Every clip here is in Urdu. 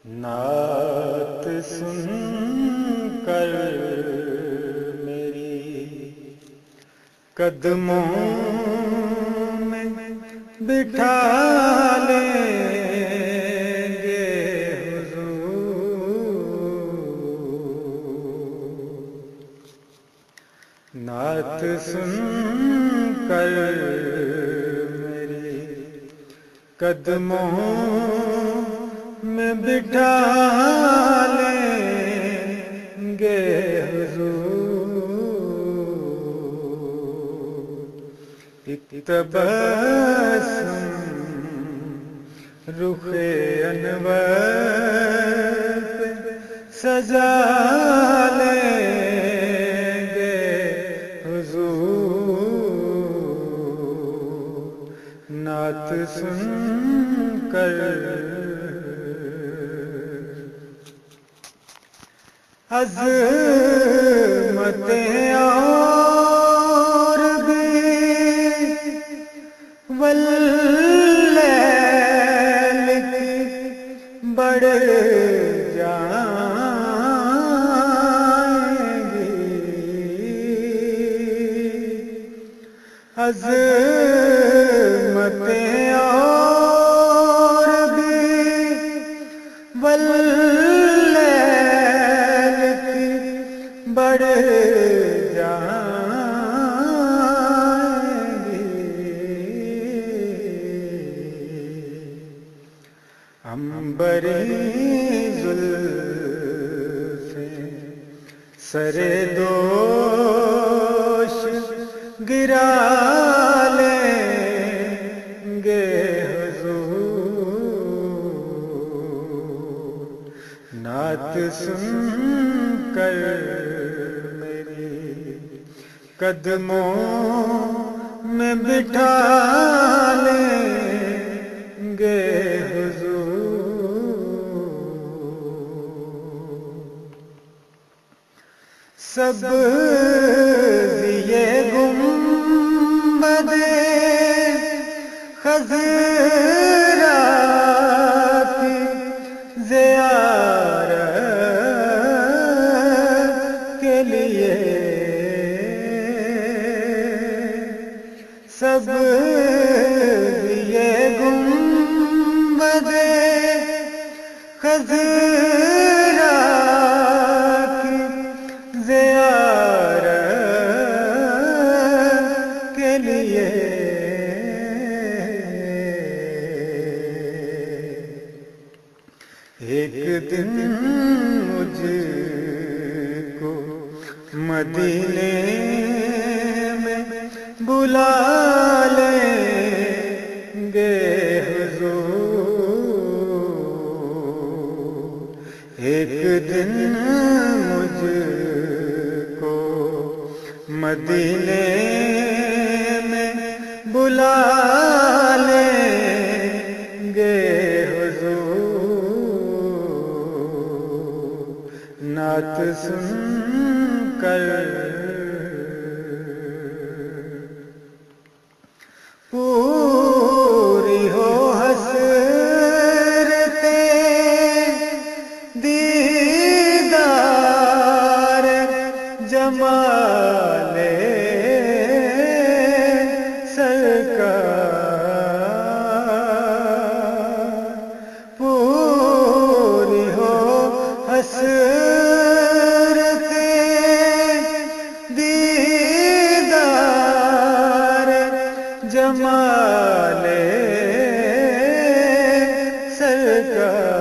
نعت سن کر میری قدموں میں بٹھا لیں گے حضور، نعت سن کر میری قدموں میں بٹھا لیں گے حضور، ایک تبسم رخ انور پہ سجا لیں گے حضور، نعت سن کر عظمتیں اور بھی واللیل کی بڑھ جائیں گی، عظمتیں اور بھی واللیل کی بڑھ جائیں گی، عنبری زلفیں سر دوش گرا لیں گے حضور، نعت سن کر میری قدموں میں بٹھا لیں گے حضور، سبز یہ گنبد خضرا کی زیارت کے لیے، سبز یہ گنبد خضرا کی زیارت کے لیے، ایک دن مجھ کو مدینے میں بلا لیں گے حضور، ایک دن مجھ کو مدینے میں بلا لیں گے حضور، نعت سن کر پوری ہو حسرتیں دیدار جمال سرکار، پوری ہو حسرتیں دیدار جمال سرکار،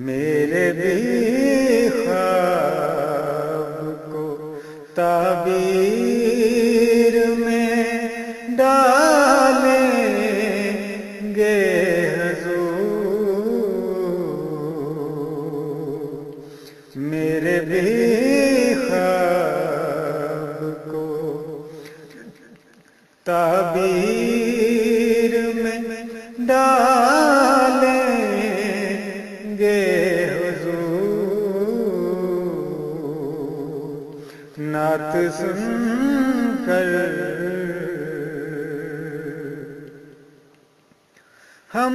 میرے بھی خواب کو تعبیر میں ڈالیں گے حضور، میرے بھی خواب کو تعبیر میں ڈالیں گے حضور، نعت سن کر ہم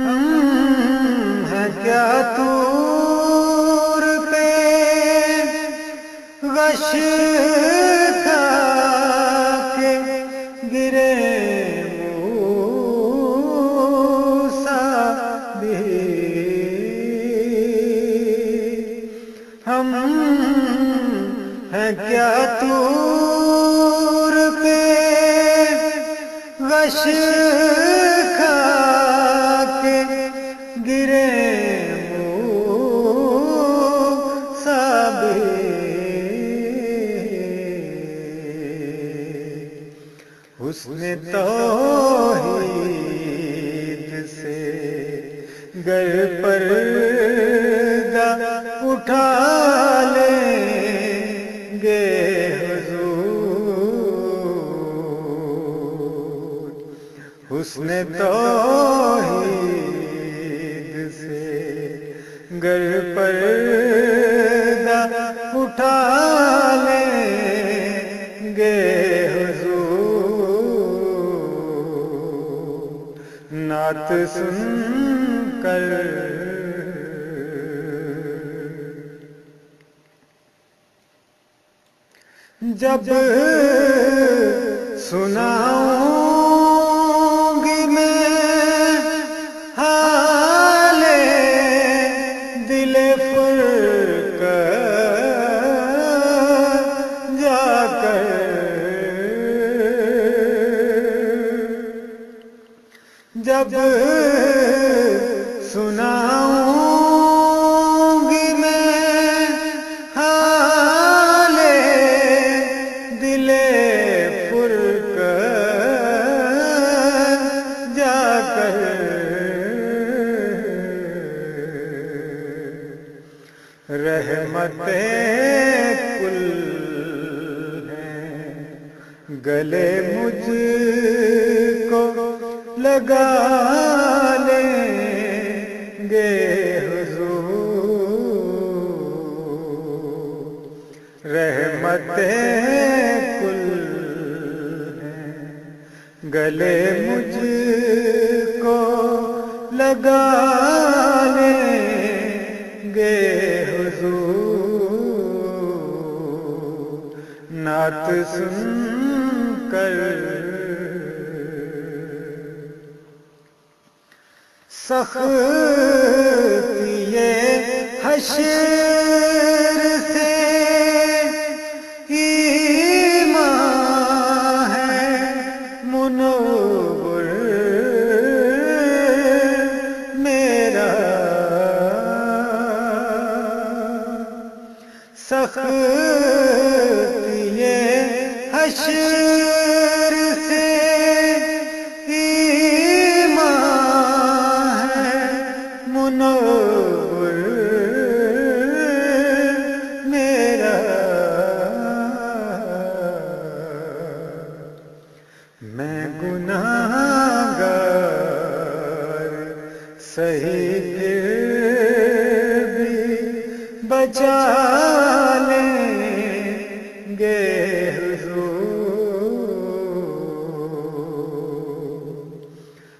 ہیں کیا طور پہ غش کھا کے گرے موسیٰ بھی ہم ہیں کیا طور پہ غش کھا کے گرے موسیٰ بھی حسن توحید سے گر پردہ اٹھا لیں گے حضور حسن توحید سے گر پردہ اٹھا لیں گے حضور نعت سن کر جب سناؤں گی میں حال دل فرقہ جا کر جب سناؤں گی میں حال دل فرقہ جا کر رحمتیں کل ہیں گلے مجھ کو لگا لیں گے حضور رحمتیں کل ہیں گلے مجھ کو لگا لیں گے حضور نعت سن کر سختی حشر سے ایمان ہے منور میرا سختی حشر سے منور میرا میں گناہگار سہی پھر بھی بچا لیں گے حضور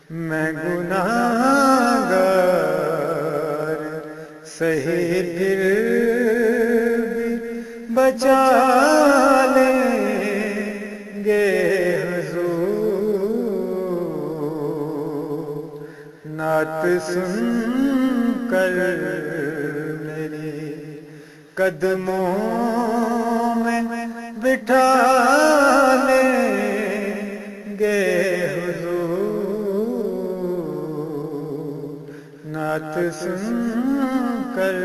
میں گناہگار سہی پھر بھی بچا لیں گے حضور نعت سن کر میری قدموں میں بٹھا لیں گے حضور نعت سن کر